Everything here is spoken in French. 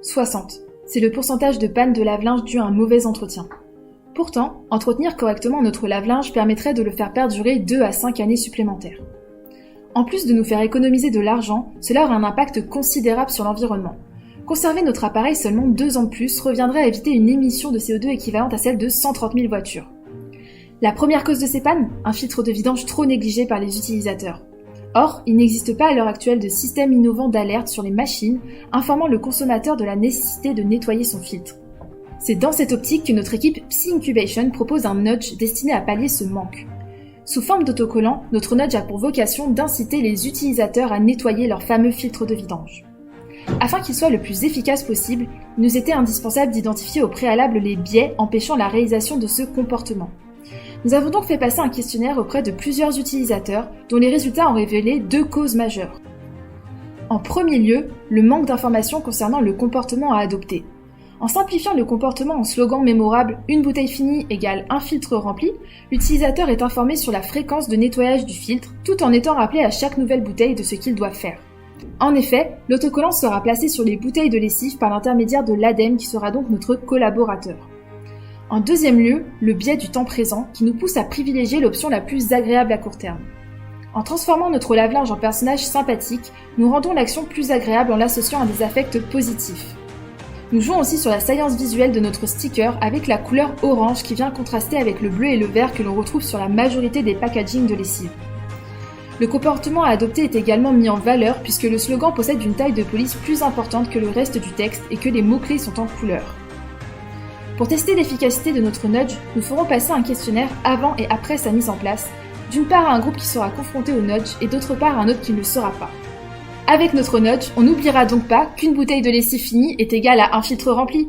60. C'est le pourcentage de panne de lave-linge dû à un mauvais entretien. Pourtant, entretenir correctement notre lave-linge permettrait de le faire perdurer 2 à 5 années supplémentaires. En plus de nous faire économiser de l'argent, cela aurait un impact considérable sur l'environnement. Conserver notre appareil seulement 2 ans de plus reviendrait à éviter une émission de CO2 équivalente à celle de 130 000 voitures. La première cause de ces pannes, un filtre de vidange trop négligé par les utilisateurs. Or, il n'existe pas à l'heure actuelle de système innovant d'alerte sur les machines informant le consommateur de la nécessité de nettoyer son filtre. C'est dans cette optique que notre équipe Psy-Incubation propose un nudge destiné à pallier ce manque. Sous forme d'autocollant, notre nudge a pour vocation d'inciter les utilisateurs à nettoyer leur fameux filtre de vidange. Afin qu'il soit le plus efficace possible, il nous était indispensable d'identifier au préalable les biais empêchant la réalisation de ce comportement. Nous avons donc fait passer un questionnaire auprès de plusieurs utilisateurs dont les résultats ont révélé 2 causes majeures. En premier lieu, le manque d'informations concernant le comportement à adopter. En simplifiant le comportement en slogan mémorable « Une bouteille finie égale un filtre rempli », l'utilisateur est informé sur la fréquence de nettoyage du filtre tout en étant rappelé à chaque nouvelle bouteille de ce qu'il doit faire. En effet, l'autocollant sera placé sur les bouteilles de lessive par l'intermédiaire de l'ADEME qui sera donc notre collaborateur. En deuxième lieu, le biais du temps présent qui nous pousse à privilégier l'option la plus agréable à court terme. En transformant notre lave-linge en personnage sympathique, nous rendons l'action plus agréable en l'associant à des affects positifs. Nous jouons aussi sur la science visuelle de notre sticker avec la couleur orange qui vient contraster avec le bleu et le vert que l'on retrouve sur la majorité des packagings de lessive. Le comportement à adopter est également mis en valeur puisque le slogan possède une taille de police plus importante que le reste du texte et que les mots-clés sont en couleur. Pour tester l'efficacité de notre nudge, nous ferons passer un questionnaire avant et après sa mise en place, d'une part à un groupe qui sera confronté au nudge et d'autre part à un autre qui ne le sera pas. Avec notre nudge, on n'oubliera donc pas qu'une bouteille de lessive finie est égale à un filtre rempli.